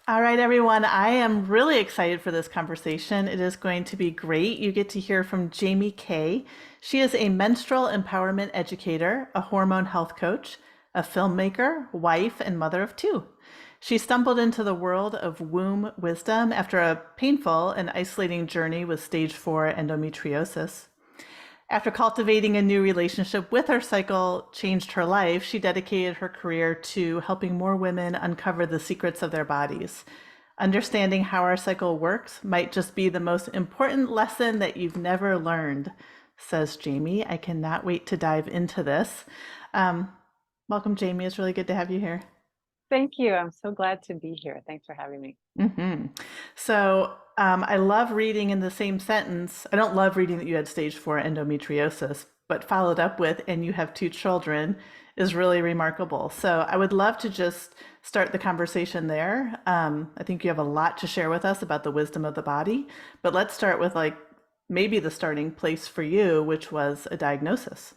All right, everyone. I am really excited for this conversation. It is going to be great. You get to hear from Jamie Kay. She is a menstrual empowerment educator, a hormone health coach, a filmmaker, wife, and mother of two. She stumbled into the world of womb wisdom after a painful and isolating journey with stage 4 endometriosis. After cultivating a new relationship with her cycle changed her life, she dedicated her career to helping more women uncover the secrets of their bodies. Understanding how our cycle works might just be the most important lesson that you've never learned, says Jamie. I cannot wait to dive into this. Um, Welcome, Jamie. It's really good to have you here. Thank you. I'm so glad to be here. Thanks for having me. hmm I love reading in the same sentence. I don't love reading that you had stage 4 endometriosis, but followed up with, and you have two children, is really remarkable. So I would love to just start the conversation there. I think you have a lot to share with us about the wisdom of the body, but let's start with like maybe the starting place for you, which was a diagnosis.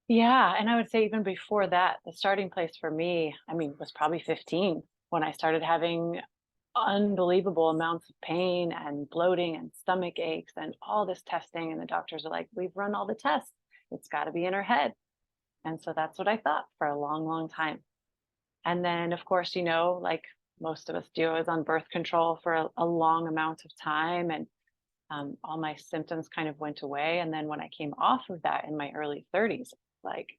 Yeah, and I would say even before that, the starting place for me, was probably 15 when I started having unbelievable amounts of pain and bloating and stomach aches and all this testing. And the doctors are like, we've run all the tests. It's got to be in her head. And so that's what I thought for a long, long time. And then, of course, like most of us do, I was on birth control for a long amount of time. And all my symptoms kind of went away. And then when I came off of that in my early 30s, like,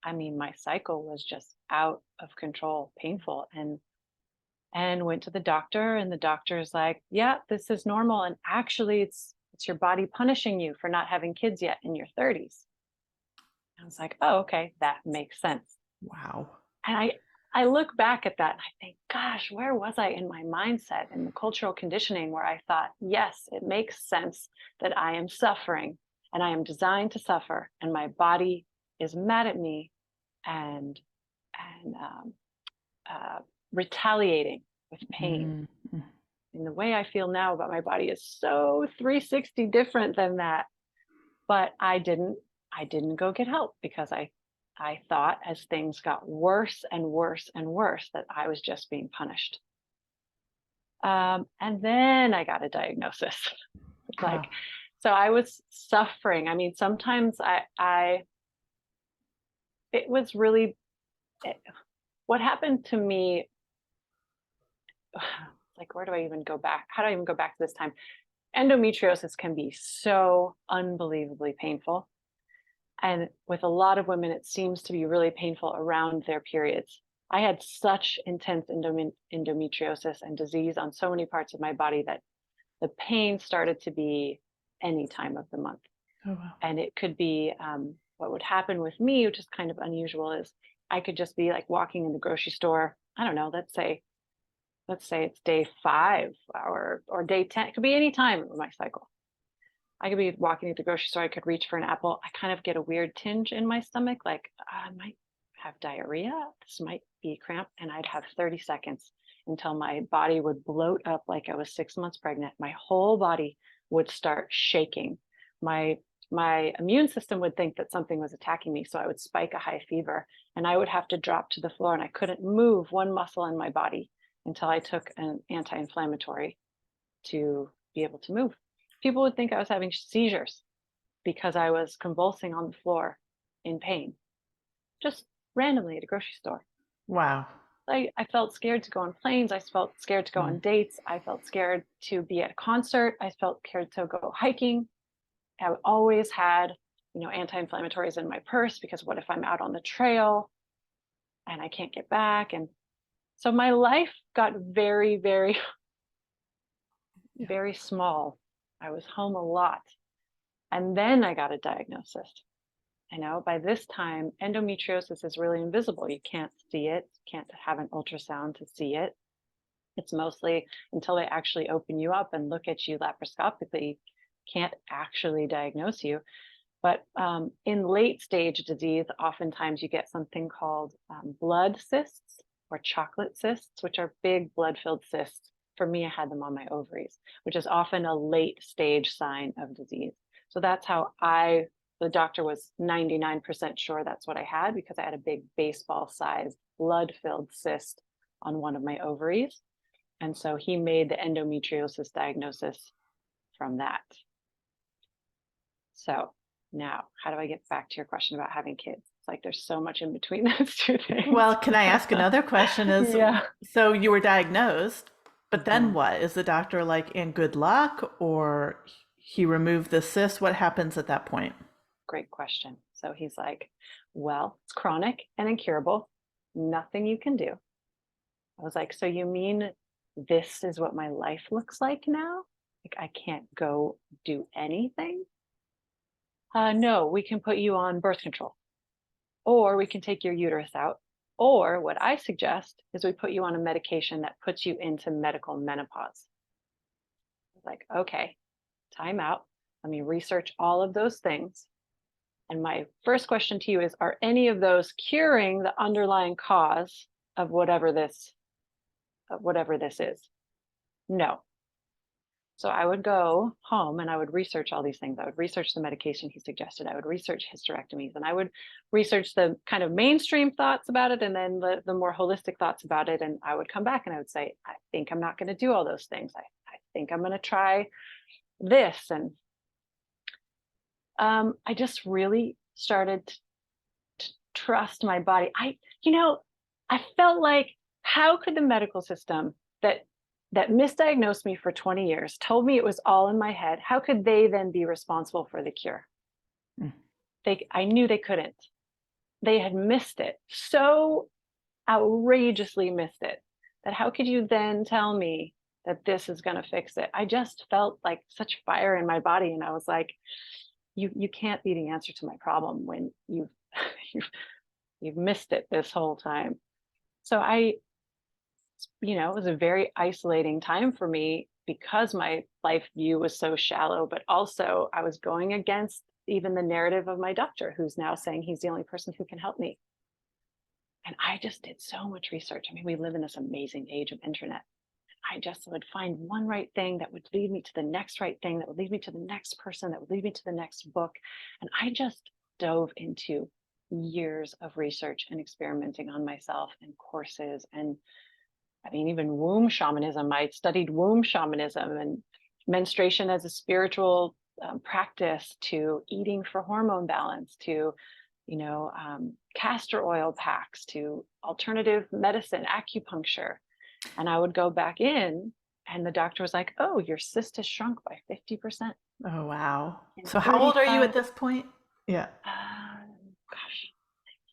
my cycle was just out of control, painful, and went to the doctor, and the doctor's like, "Yeah, this is normal, and actually, it's your body punishing you for not having kids yet in your 30s." I was like, "Oh, okay, that makes sense." Wow. And I look back at that and I think, gosh, where was I in my mindset and the cultural conditioning where I thought, yes, it makes sense that I am suffering and I am designed to suffer, and my body is mad at me and and uh, retaliating with pain. Mm. And the way I feel now about my body is so 360 different than that. But I didn't go get help because I thought as things got worse and worse and worse that I was just being punished. And then I got a diagnosis. Wow. Like, so I was suffering. Sometimes it was really, it, what happened to me, like, where do I even go back? How do I even go back to this time? Endometriosis can be so unbelievably painful. And with a lot of women, it seems to be really painful around their periods. I had such intense endometriosis and disease on so many parts of my body that the pain started to be any time of the month. Oh, wow. And it could be what would happen with me, which is kind of unusual, is I could just be like walking in the grocery store. I don't know, let's say it's day 5 or day 10. It could be any time of my cycle. I could be walking at the grocery store. I could reach for an apple. I kind of get a weird tinge in my stomach, like I might have diarrhea. This might be a cramp. And I'd have 30 seconds until my body would bloat up like I was 6 months pregnant. My whole body would start shaking. My my immune system would think that something was attacking me. So I would spike a high fever and I would have to drop to the floor, and I couldn't move one muscle in my body until I took an anti-inflammatory to be able to move. People would think I was having seizures because I was convulsing on the floor in pain, just randomly at a grocery store. Wow. I felt scared to go on planes. I felt scared to go Mm. on dates. I felt scared to be at a concert. I felt scared to go hiking. I always had, anti-inflammatories in my purse because what if I'm out on the trail and I can't get back? And so my life got very, very, Yeah. very small. I was home a lot. And then I got a diagnosis. By this time, endometriosis is really invisible. You can't see it, can't have an ultrasound to see it. It's mostly until they actually open you up and look at you laparoscopically, can't actually diagnose you. But in late stage disease, oftentimes you get something called blood cysts or chocolate cysts, which are big blood filled cysts. For me, I had them on my ovaries, which is often a late stage sign of disease. So that's how the doctor was 99% sure that's what I had, because I had a big baseball sized blood filled cyst on one of my ovaries. And so he made the endometriosis diagnosis from that. So now, how do I get back to your question about having kids? It's like there's so much in between those two things. Well, can I ask another question is, Yeah. so you were diagnosed, but then Mhm. what? Is the doctor like in good luck or he removed the cyst? What happens at that point? Great question. So he's like, well, it's chronic and incurable. Nothing you can do. I was like, so you mean this is what my life looks like now? Like I can't go do anything? No, we can put you on birth control, or we can take your uterus out. Or what I suggest is we put you on a medication that puts you into medical menopause. I was like, okay, time out. Let me research all of those things. And my first question to you is, are any of those curing the underlying cause of whatever this is? No. So I would go home and I would research all these things. I would research the medication he suggested. I would research hysterectomies, and I would research the kind of mainstream thoughts about it and then the more holistic thoughts about it. And I would come back and I would say, I think I'm not going to do all those things. I think I'm going to try this. And I just really started to trust my body. I felt like, how could the medical system that misdiagnosed me for 20 years, told me it was all in my head, how could they then be responsible for the cure? Mm. I knew they couldn't. They had missed it, so outrageously missed it, that how could you then tell me that this is going to fix it? I just felt like such fire in my body, and I was like, you can't be the answer to my problem when you've you've missed it this whole time. So it was a very isolating time for me because my life view was so shallow, but also I was going against even the narrative of my doctor, who's now saying he's the only person who can help me. And I just did so much research. I mean, we live in this amazing age of internet. I just would find one right thing that would lead me to the next right thing, that would lead me to the next person, that would lead me to the next book. And I just dove into years of research and experimenting on myself and courses. And I mean, even womb shamanism. I studied womb shamanism and menstruation as a spiritual practice, to eating for hormone balance, to castor oil packs, to alternative medicine, acupuncture. And I would go back in, and the doctor was like, "Oh, your cyst has shrunk by 50% Oh, wow. in So how old are you 35, at this point? Yeah. gosh,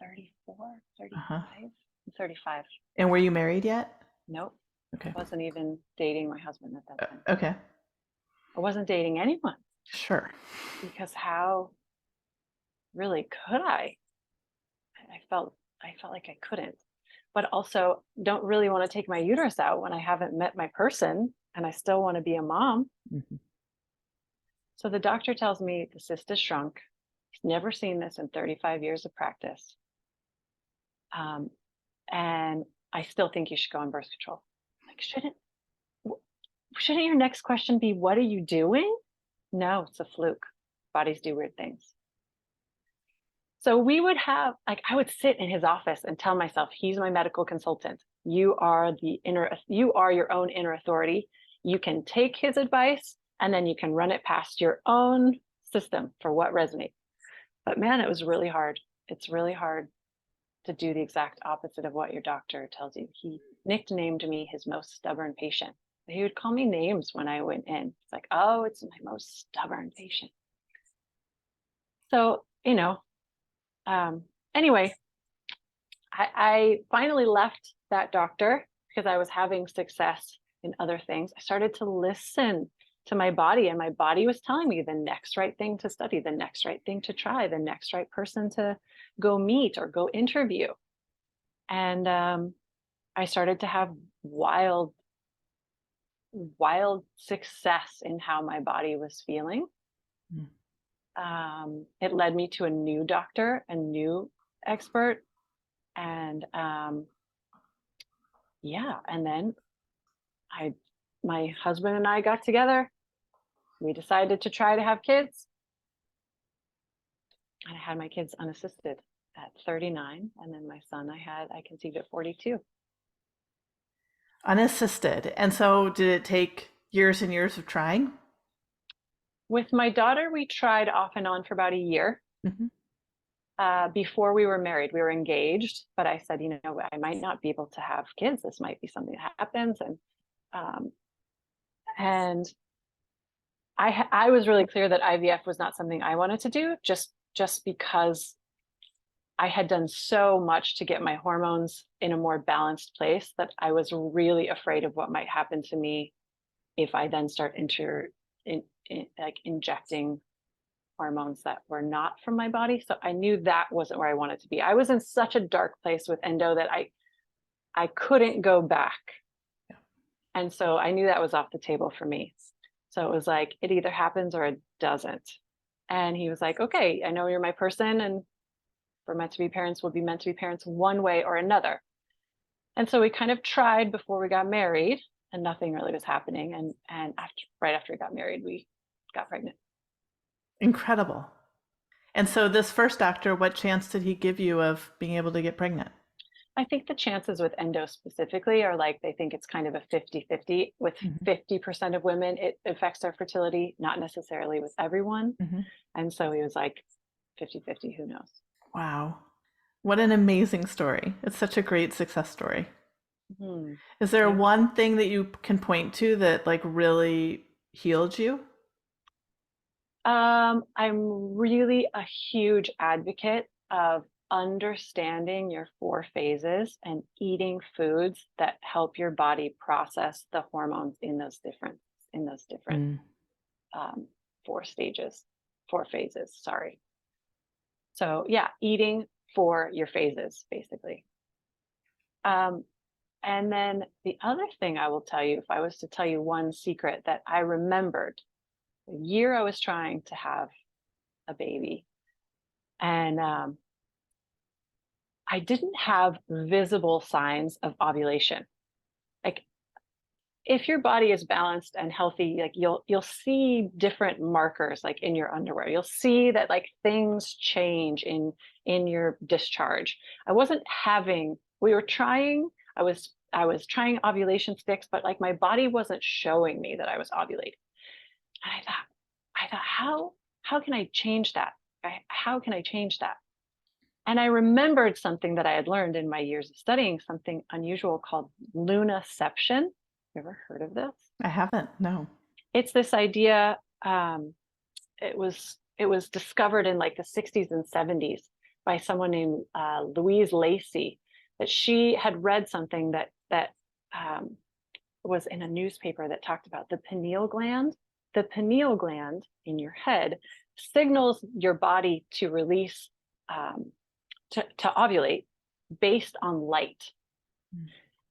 34, Uh-huh. 35, 35. And were you married yet? Nope, Okay. wasn't even dating my husband at that time. Okay. I wasn't dating anyone, Sure. because how really could I? I felt like I couldn't, but also don't really want to take my uterus out when I haven't met my person and I still want to be a mom. Mhm. So the doctor tells me the cyst has shrunk. He's never seen this in 35 years of practice. Um, and I still think you should go on birth control. Like, shouldn't your next question be, what are you doing? No, it's a fluke. Bodies do weird things. So we would have, like, I would sit in his office and tell myself, he's my medical consultant. You are your own inner authority. You can take his advice and then you can run it past your own system for what resonates. But man, it was really hard. It's really hard to do the exact opposite of what your doctor tells you. He nicknamed me his most stubborn patient. He would call me names when I went in. It's like, oh, it's my most stubborn patient. So, anyway, I finally left that doctor because I was having success in other things. I started to listen to my body, and my body was telling me the next right thing to study, the next right thing to try, the next right person to go meet or go interview. And I started to have wild, wild success in how my body was feeling. Mm. It led me to a new doctor, a new expert, and yeah, and then my husband and I got together. We decided to try to have kids, and I had my kids unassisted at 39, and then my son I conceived at 42. Unassisted. And so did it take years and years of trying? With my daughter, we tried off and on for about a year. Hmm. Before we were married, we were engaged, but I said, you know, I might not be able to have kids. This might be something that happens. Um, and I was really clear that IVF was not something I wanted to do, just because I had done so much to get my hormones in a more balanced place that I was really afraid of what might happen to me if I then start like injecting hormones that were not from my body. So I knew that wasn't where I wanted to be. I was in such a dark place with endo that I couldn't go back. And so I knew that was off the table for me. So it was like, it either happens or it doesn't. And he was like, okay, I know you're my person, and we're meant to be parents, we'll be meant to be parents one way or another. And so we kind of tried before we got married, and nothing really was happening. And right after we got married, we got pregnant. Incredible. And so this first doctor, what chance did he give you of being able to get pregnant? I think the chances with endo specifically are like, they think it's kind of a 50-50. With Hmm. 50% of women, it affects their fertility, not necessarily with everyone. Hmm. And so he was like 50-50, who knows? Wow. What an amazing story. It's such a great success story. Hmm. Is there Yeah. one thing that you can point to that like really healed you? I'm really a huge advocate of understanding your four phases and eating foods that help your body process the hormones in those different Mm. um, four stages, four phases. Sorry. So yeah, eating for your phases, basically. Um, and then the other thing I will tell you, if I was to tell you one secret that I remembered the year I was trying to have a baby, and I didn't have visible signs of ovulation. Like, if your body is balanced and healthy, like you'll see different markers like in your underwear. You'll see that like things change in your discharge. I wasn't having, we were trying, I was trying ovulation sticks, but like my body wasn't showing me that I was ovulating. And I thought, how can I change that? How can I change that? And I remembered something that I had learned in my years of studying something unusual called lunaception. You ever heard of this? I haven't. No. It's this idea. It was discovered in like the 60s and 70s by someone named Louise Lacey. That she had read something that um, was in a nuvspaper that talked about the pineal gland. The pineal gland in your head signals your body to release um, to ovulate based on light. Mm.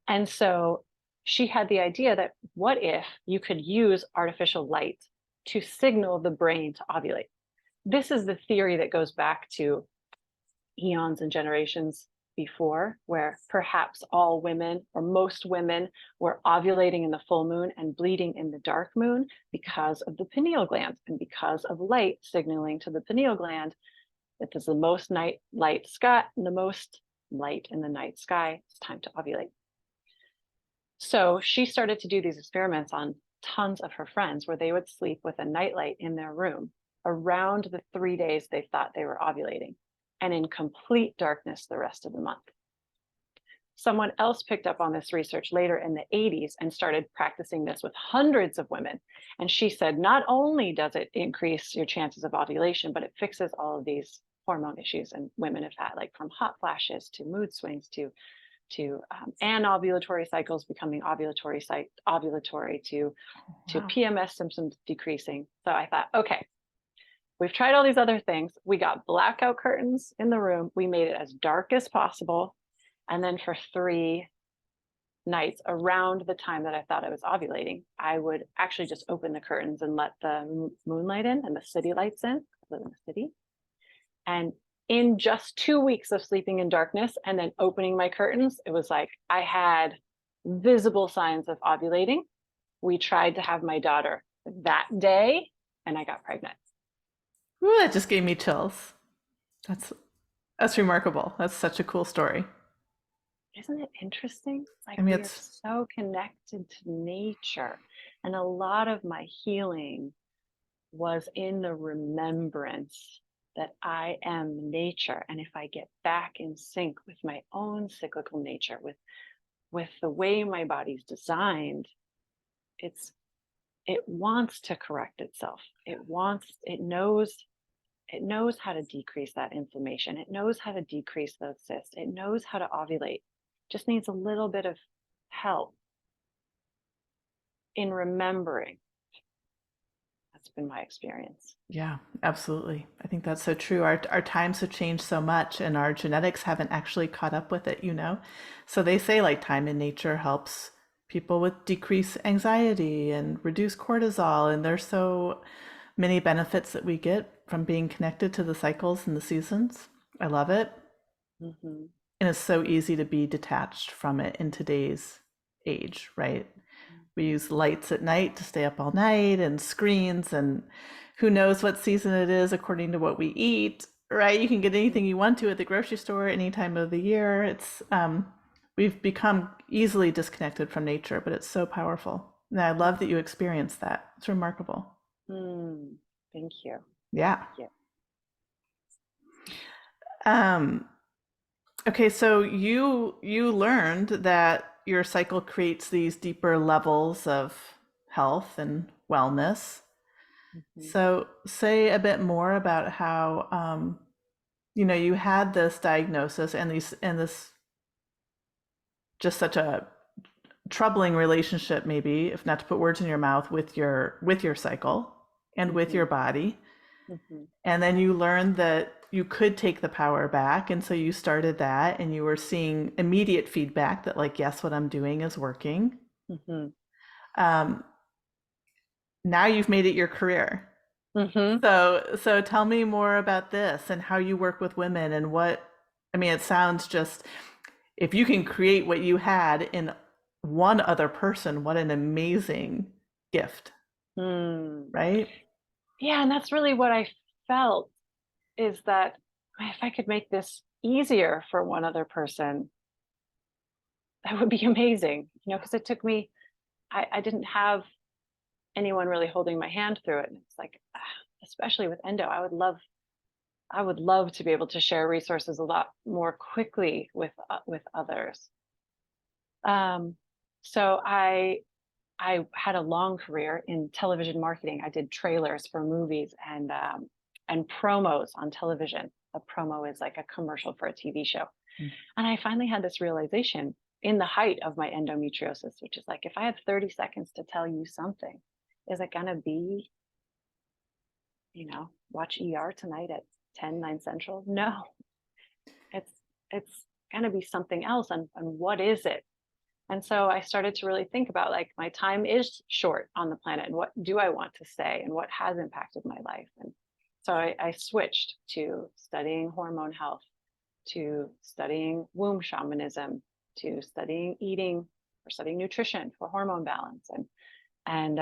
And so she had the idea that what if you could use artificial light to signal the brain to ovulate? This is the theory that goes back to eons and generations before, where perhaps all women or most women were ovulating in the full moon and bleeding in the dark moon because of the pineal gland and because of light signaling to the pineal gland that there's the most light sky and the most light in the night sky. It's time to ovulate. So she started to do these experiments on tons of her friends where they would sleep with a nightlight in their room around the 3 days they thought they were ovulating, and in complete darkness the rest of the month. Someone else picked up on this research later in the 80s and started practicing this with hundreds of women. And she said, not only does it increase your chances of ovulation, but it fixes all of these hormone issues. And women have had, like, from hot flashes to mood swings to anovulatory cycles becoming ovulatory to Wow. PMS symptoms decreasing. So I thought, okay, we've tried all these other things. We got blackout curtains in the room. We made it as dark as possible. And then for 3 nights around the time that I thought I was ovulating, I would actually just open the curtains and let the moonlight in and the city lights in. I live in the city. And in just 2 weeks of sleeping in darkness and then opening my curtains, it was like I had visible signs of ovulating. We tried to have my daughter that day and I got pregnant. Ooh, that just gave me chills. That's that's remarkable. That's such a cool story. Isn't it interesting? Like I mean, we are it's, so connected to nature. And a lot of my healing was in the remembrance that I am nature. And if I get back in sync with my own cyclical nature, with the way my body's designed, it's it wants to correct itself. It knows how to decrease that inflammation. It knows how to decrease those cysts. It knows how to ovulate. Just needs a little bit of help in remembering. That's been my experience. yeah, absolutely. I think that's so true. Our times have changed so much and our genetics haven't actually caught up with it, you know? So they say like time in nature helps people with decrease anxiety and reduce cortisol. And there's so many benefits that we get from being connected to the cycles and the seasons. I love it. Hmm. And it's so easy to be detached from it in today's age, right? We use lights at night to stay up all night and screens, and who knows what season it is according to what we eat, right? You can get anything you want to at the grocery store any time of the year. We've become easily disconnected from nature, but it's so powerful. And I love that you experienced that. It's remarkable. Mm, thank you. Yeah. Thank you. Um, okay, so you learned that your cycle creates these deeper levels of health and wellness. Hmm. So say a bit more about how you had this diagnosis and this just such a troubling relationship, maybe, if not to put words in your mouth, with your cycle and with Hmm. your body. Hmm. And then you learned that you could take the power back. And so you started that and you were seeing immediate feedback that, like, yes, what I'm doing is working. Hmm. Um, Now you've made it your career. Hmm. So tell me more about this and how you work with women and what, I mean, it sounds just, if you can create what you had in one other person, what an amazing gift, Mm. right? Yeah, and that's really what I felt, is that if I could make this easier for one other person, that would be amazing. Because it took me, I didn't have anyone really holding my hand through it. And it's like, especially with endo, I would love to be able to share resources a lot more quickly with others. Um, so I had a long career in television marketing. I did trailers for movies and promos on television. A promo is like a commercial for a TV show. And I finally had this realization in the height of my endometriosis, which is like, if I have 30 seconds to tell you something, is it going to be, watch ER tonight at 9 Central? No, it's, it's going to be something else. And what is it? And so I started to really think about, like, my time is short on the planet and what do I want to say and what has impacted my life. And so I switched to studying hormone health, to studying womb shamanism, to studying eating or studying nutrition for hormone balance. And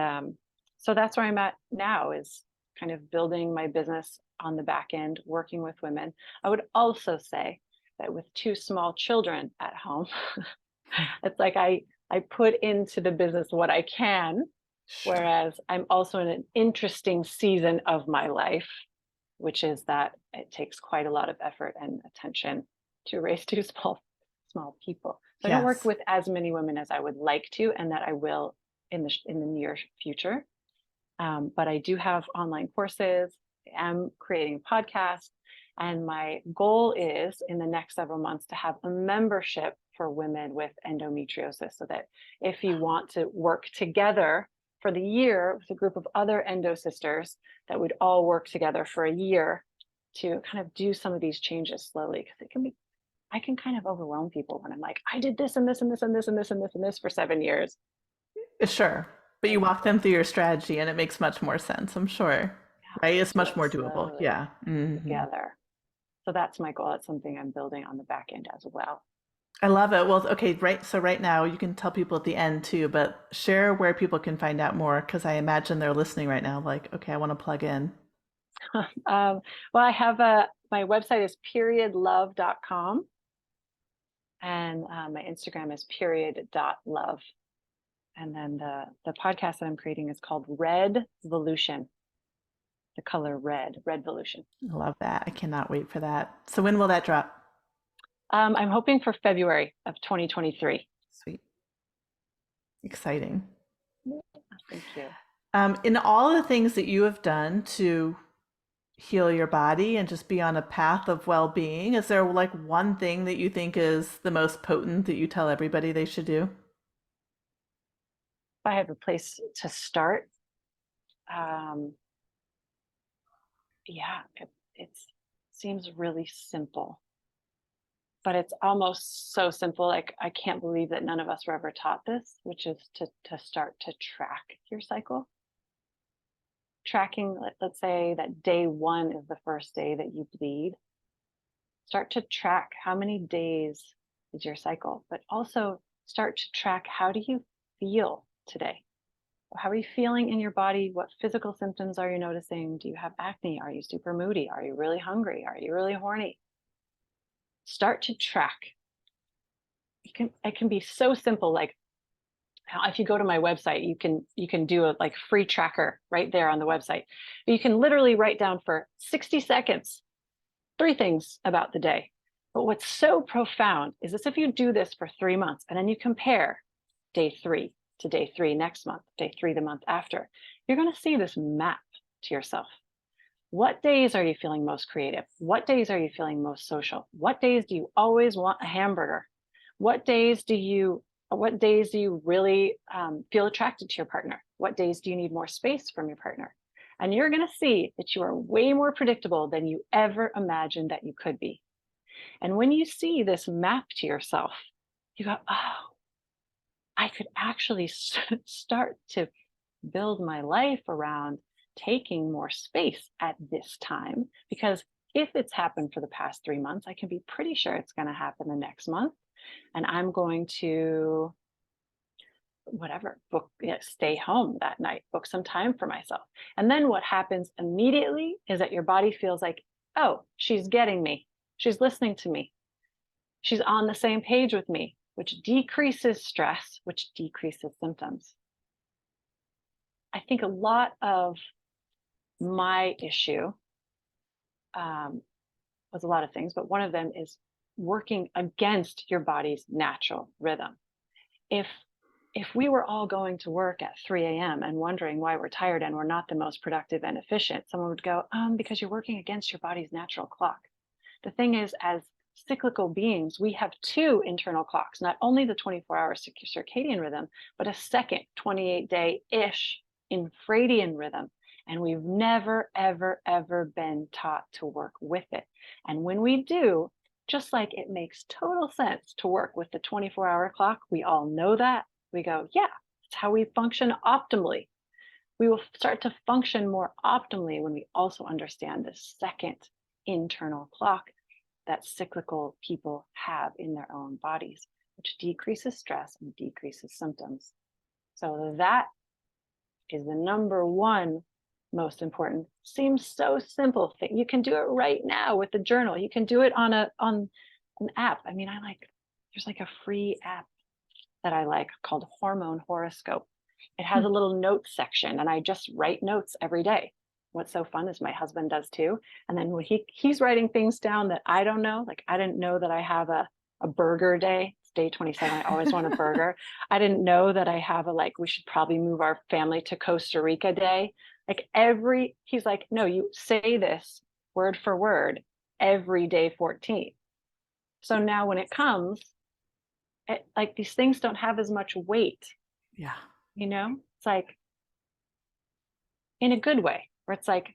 so that's where I'm at now, is kind of building my business on the back end, working with women. I would also say that with two small children at home, it's like I put into the business what I can, Sure. whereas I'm also in an interesting season of my life, which is that it takes quite a lot of effort and attention to raise two small people. So I don't work Yes. with as many women as I would like to, and that I will in the near future. But I do have online courses. I'm creating podcasts, and my goal is in the next several months to have a membership for women with endometriosis, so that if you want to work together for the year with a group of other endo sisters, that would all work together for a year to kind of do some of these changes slowly, because I can kind of overwhelm people when I'm like, I did this and this and this and this and this and this and this for 7 years. Sure. But you Let's walk them through your strategy and it makes much more sense, I'm sure. Right? let's It's do much it more doable. slowly Yeah. Hmm. together. So that's my goal. It's something I'm building on the back end as well. I love it. Well, okay, right. So right now you can tell people at the end too, but share where people can find out more because I imagine they're listening right now, like, okay, I want to plug in. Well, I have my website is periodlove.com. then my Instagram is period.love. And then the podcast that I'm creating is called Red Volution, the color red, Red Volution. I love that. I cannot wait for that. So when will that drop? I'm hoping for February of 2023. Sweet. Exciting. Thank you. In all the things that you have done to heal your body and just be on a path of well-being, is there like one thing that you think is the most potent that you tell everybody they should do? If I have a place to start, yeah, it seems really simple, but it's almost so simple. Like, I can't believe that none of us were ever taught this, which is to start to track your cycle. Tracking, let's say that day 1 is the first day that you bleed. Start to track how many days is your cycle, but also start to track, how do you feel today? How are you feeling in your body? What physical symptoms are you noticing? Do you have acne? Are you super moody? Are you really hungry? Are you really horny? Start to track. It can be so simple. Like, if you go to my website, you can do a like free tracker right there on the website. You can literally write down for 60 seconds 3 things about the day. But what's so profound is this: if you do this for 3 months and then you compare day 3 to day 3 next month, day 3 the month after, you're going to see this map to yourself. What days are you feeling most creative? What days are you feeling most social? What days do you always want a hamburger? What days do you really feel attracted to your partner? What days do you need more space from your partner? And you're going to see that you are way more predictable than you ever imagined that you could be. And when you see this map to yourself, you go, oh, I could actually start to build my life around taking more space at this time. Because if it's happened for the past 3 months, I can be pretty sure it's going to happen the next month. And I'm going to, whatever, stay home that night, book some time for myself. And then what happens immediately is that your body feels like, oh, she's getting me. She's listening to me. She's on the same page with me, which decreases stress, which decreases symptoms. I think a lot of my issue was a lot of things, but one of them is working against your body's natural rhythm. If we were all going to work at 3 a.m. and wondering why we're tired and we're not the most productive and efficient, someone would go, because you're working against your body's natural clock. The thing is, as cyclical beings, we have 2 internal clocks, not only the 24-hour circadian rhythm, but a second 28-day-ish infradian rhythm. And we've never, ever, ever been taught to work with it. And when we do, just like it makes total sense to work with the 24-hour clock, we all know that. We go, yeah, it's how we function optimally. We will start to function more optimally when we also understand the second internal clock that cyclical people have in their own bodies, which decreases stress and decreases symptoms. So that is the number one most important. Seems so simple thing. You can do it right now with the journal. You can do it on an app. I mean, there's like a free app that I like called Hormone Horoscope. It has a little notes section, and I just write notes every day. What's so fun is my husband does too. And then when he's writing things down that I don't know, like I didn't know that I have a burger day. It's day 27. I always want a burger. I didn't know that I have we should probably move our family to Costa Rica day. He's like, no, you say this word for word every day 14. So now when it comes, these things don't have as much weight. Yeah. It's like in a good way, where it's like,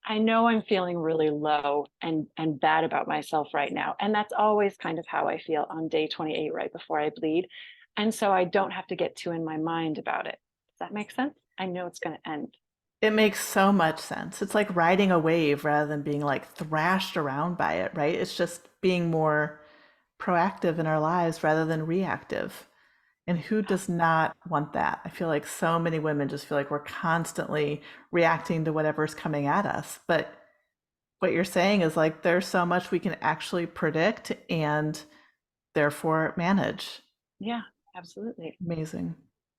I know I'm feeling really low and bad about myself right now. And that's always kind of how I feel on day 28, right before I bleed. And so I don't have to get too in my mind about it. Does that make sense? I know it's going to end. It makes so much sense. It's like riding a wave rather than being like thrashed around by it, right? It's just being more proactive in our lives rather than reactive. And who does not want that? I feel like so many women just feel like we're constantly reacting to whatever's coming at us. But what you're saying is like there's so much we can actually predict and therefore manage. Yeah, absolutely. Amazing.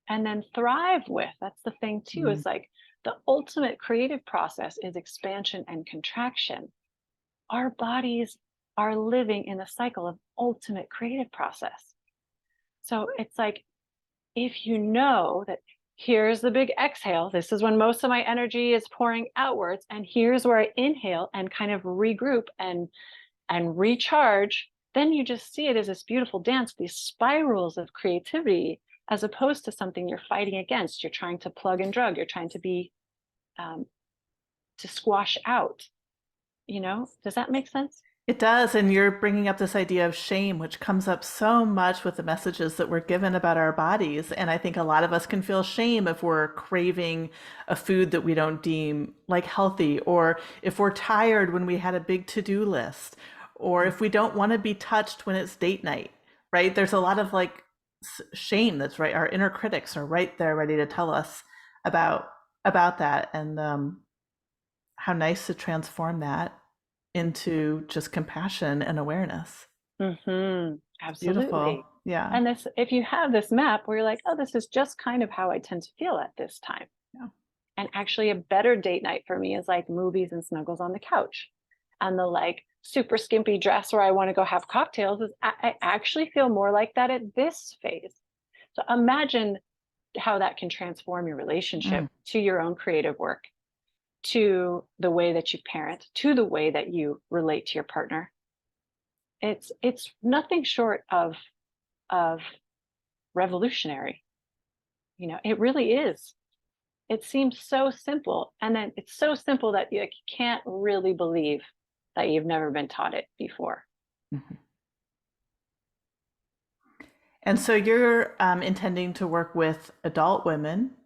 And then thrive with. That's the thing too, Mm. is like the ultimate creative process is expansion and contraction. Our bodies are living in a cycle of ultimate creative process. So it's like, if you know that here's the big exhale, this is when most of my energy is pouring outwards, and here's where I inhale and kind of regroup and recharge, then you just see it as this beautiful dance, these spirals of creativity, as opposed to something you're fighting against. You're trying to plug and drug. You're trying to be um, to squash out. Does that make sense? It does. And you're bringing up this idea of shame, which comes up so much with the messages that we're given about our bodies. And I think a lot of us can feel shame if we're craving a food that we don't deem like healthy, or if we're tired when we had a big to-do list, or if we don't want to be touched when it's date night, right? There's a lot of like shame that's right. Our inner critics are right there ready to tell us about about that. And how nice to transform that into just compassion and awareness. It's beautiful. Absolutely. Yeah. And this, if you have this map where you're like, oh, this is just kind of how I tend to feel at this time. Yeah. And actually, a better date night for me is like movies and snuggles on the couch. And the like super skimpy dress where I want to go have cocktails is I actually feel more like that at this phase. So imagine how that can transform your relationship Mm. to your own creative work, to the way that you parent, to the way that you relate to your partner. It's nothing short of revolutionary. It really is. It seems so simple, and then it's so simple that you can't really believe that you've never been taught it before. Mhm. And so you're intending to work with adult women.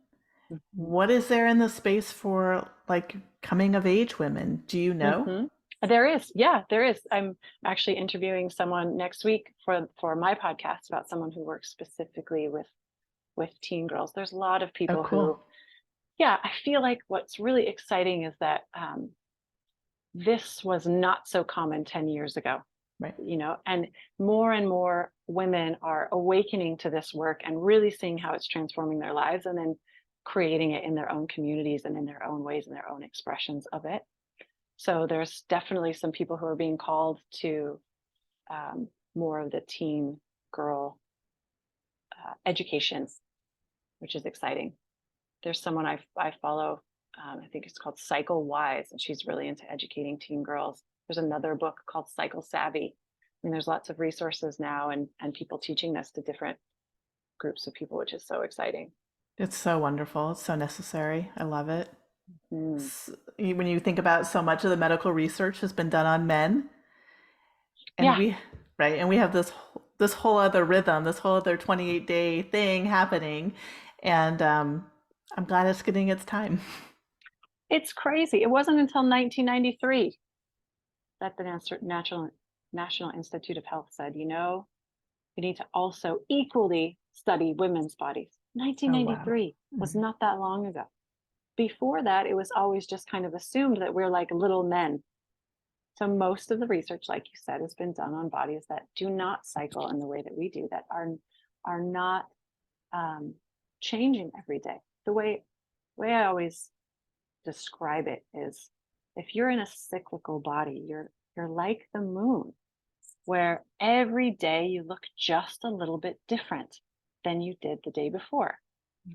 Mhm. What is there in the space for like coming of age women? Do you know? Mhm. There is, yeah, there is. I'm actually interviewing someone next week for my podcast about someone who works specifically with teen girls. There's a lot of Oh, people cool. who, yeah, I feel like what's really exciting is that this was not so common 10 years ago. Right. And more women are awakening to this work and really seeing how it's transforming their lives, and then creating it in their own communities and in their own ways and their own expressions of it. So there's definitely some people who are being called to more of the teen girl education, which is exciting. There's someone I follow, I think it's called Cycle Wise, and she's really into educating teen girls. There's another book called Cycle Savvy. I mean, there's lots of resources now, and people teaching this to different groups of people, which is so exciting. It's so wonderful. It's so necessary. I love it. Mm. When you think about so much of the medical research has been done on men, and Yeah, we right, and we have this whole other rhythm, this whole other 28-day thing happening, and I'm glad it's getting its time. it's crazy. It wasn't until 1993 that the National Institute of Health said, we need to also equally study women's bodies. Oh, wow. 1993 was Mhm. not that long ago. Before that, it was always just kind of assumed that we're like little men. So most of the research, like you said, has been done on bodies that do not cycle in the way that we do, that are not um, changing every day. The way I always describe it is, if you're in a cyclical body, you're like the moon, where every day you look just a little bit different than you did the day before.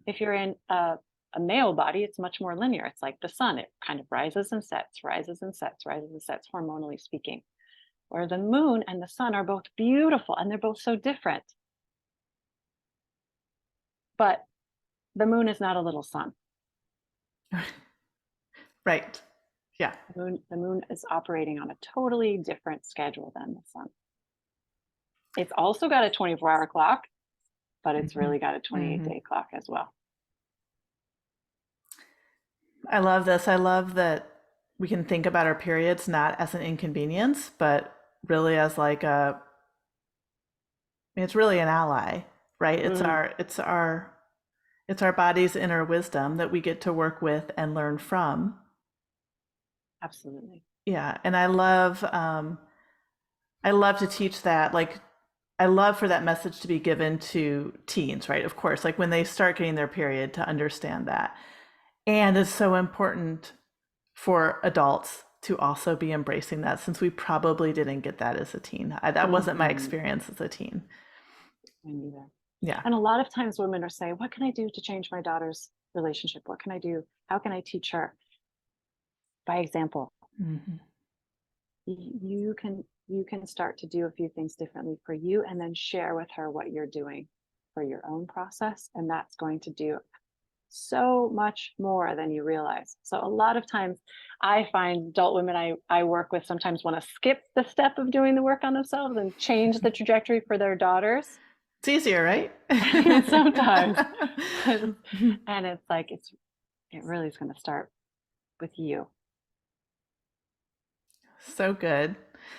If you're in a male body, it's much more linear. It's like the sun, it kind of rises and sets, rises and sets, rises and sets, hormonally speaking. Where the moon and the sun are both beautiful and they're both so different. But the moon is not a little sun. Right. Yeah. The moon is operating on a totally different schedule than the sun. It's also got a 24-hour clock, but it's Hmm. really got a Hmm. 28-day clock as well. I love this. I love that we can think about our periods not as an inconvenience, but really as like it's really an ally, right? Mm, It's our body's inner wisdom that we get to work with and learn from. absolutely. Yeah, and I love to teach that. Like I love for that message to be given to teens, right? Of course, like when they start getting their period, to understand that. And it's so important for adults to also be embracing that, since we probably didn't get that as a teen. That wasn't my Hmm. experience as a teen. Me neither. Yeah. And a lot of times women are saying, what can I do to change my daughter's relationship? What can I do? How can I teach her? By example. Hmm. You can start to do a few things differently for you and then share with her what you're doing for your own process, and that's going to do so much more than you realize. So a lot of times I find adult women I work with sometimes want to skip the step of doing the work on themselves and change the trajectory for their daughters. It's easier, right? Sometimes. And it's like it really is going to start with you. So good.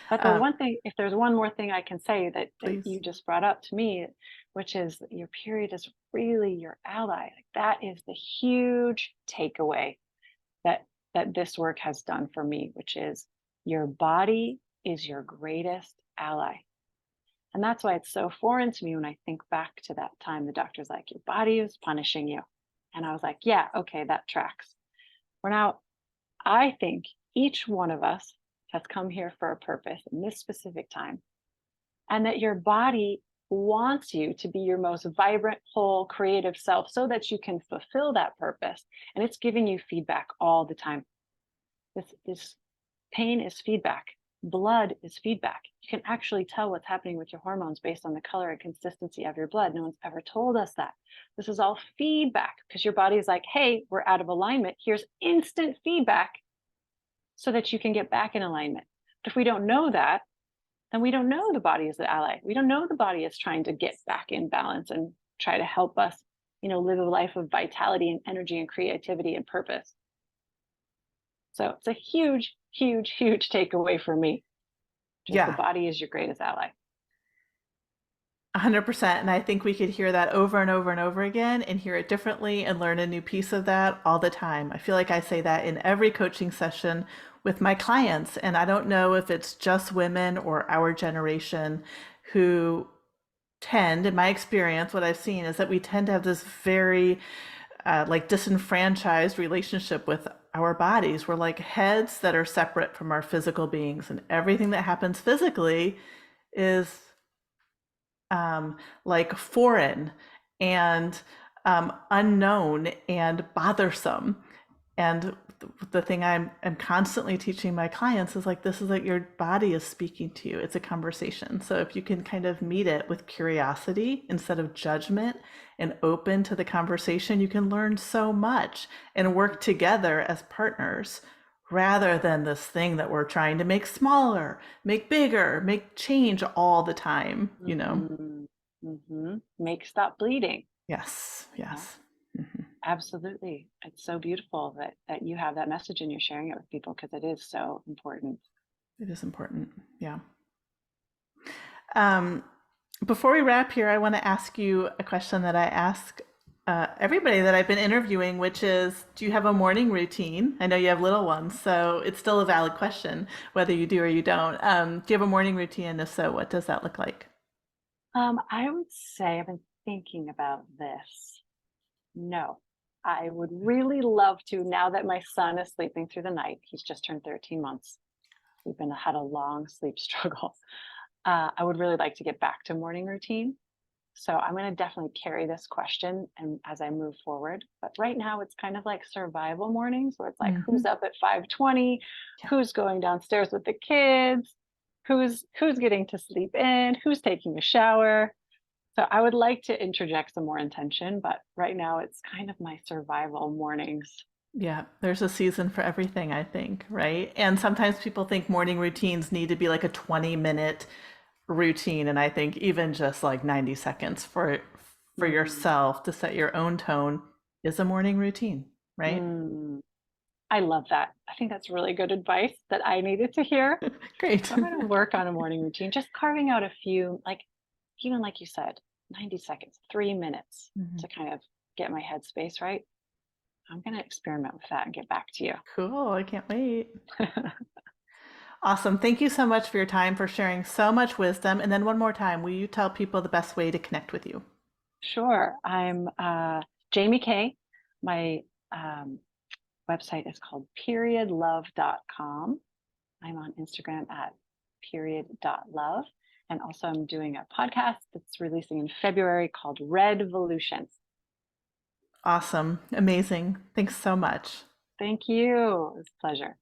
But the Um, one thing, if there's one more thing I can say that please. you just brought up to me, which is that your period is really your ally. Like that is the huge takeaway that this work has done for me, which is your body is your greatest ally. And that's why it's so foreign to me when I think back to that time the doctor's like, your body is punishing you. And I was like, yeah, okay, that tracks. For now, I think each one of us has come here for a purpose in this specific time, and that your body wants you to be your most vibrant, whole, creative self so that you can fulfill that purpose. And it's giving you feedback all the time. This pain is feedback. Blood is feedback. You can actually tell what's happening with your hormones based on the color and consistency of your blood. No one's ever told us that. This is all feedback because your body is like, hey, we're out of alignment. Here's instant feedback so that you can get back in alignment. But if we don't know that, then we don't know the body is the ally. We don't know the body is trying to get back in balance and try to help us, live a life of vitality and energy and creativity and purpose. So it's a huge, huge, huge takeaway for me. Just the Yeah, body is your greatest ally. 100%. And I think we could hear that over and over and over again and hear it differently and learn a new piece of that all the time. I feel like I say that in every coaching session with my clients. And I don't know if it's just women or our generation who tend, in my experience, what I've seen is that we tend to have this very like disenfranchised relationship with our bodies. We're like heads that are separate from our physical beings, and everything that happens physically is like foreign and unknown and bothersome. And the thing I'm constantly teaching my clients is like, this is like your body is speaking to you. It's a conversation. So if you can kind of meet it with curiosity instead of judgment and open to the conversation, you can learn so much and work together as partners rather than this thing that we're trying to make smaller, make bigger, make change all the time, you know? Mm-hmm. Mm-hmm. Make stop bleeding. Yes, Yeah, yes. Hmm. absolutely. It's so beautiful that you have that message and you're sharing it with people because it is so important. It is important. Yeah. Um, Before we wrap here, I want to ask you a question that I ask everybody that I've been interviewing, which is, do you have a morning routine? I know you have little ones, so it's still a valid question whether you do or you don't. Do you have a morning routine? And if so, what does that look like? I would say I've been thinking about this. No, I would really love to now that my son is sleeping through the night. He's just turned 13 months. We've had a long sleep struggle. I would really like to get back to morning routine. So I'm going to definitely carry this question and as I move forward. But right now it's kind of like survival mornings where it's like Hmm. who's up at 5:20, Yeah. who's going downstairs with the kids, who's getting to sleep in, who's taking a shower. So I would like to interject some more intention, but right now it's kind of my survival mornings. Yeah, there's a season for everything, I think, right? And sometimes people think morning routines need to be like a 20-minute routine, and I think even just like 90 seconds for Mm, yourself to set your own tone is a morning routine, right? mm, I love that. I think that's really good advice that I needed to hear. Great. So I'm going to work on a morning routine, just carving out a few, like even like you said, 90 seconds, 3 minutes Mhm. to kind of get my headspace right. I'm going to experiment with that and get back to you. Cool. I can't wait. Awesome. Thank you so much for your time, for sharing so much wisdom. And then one more time, will you tell people the best way to connect with you? Sure. I'm Jamie Kay. My um, website is called periodlove.com. I'm on Instagram at period.love. And also, I'm doing a podcast that's releasing in February called Red Volutions. Awesome. Amazing. Thanks so much. Thank you. It was a pleasure.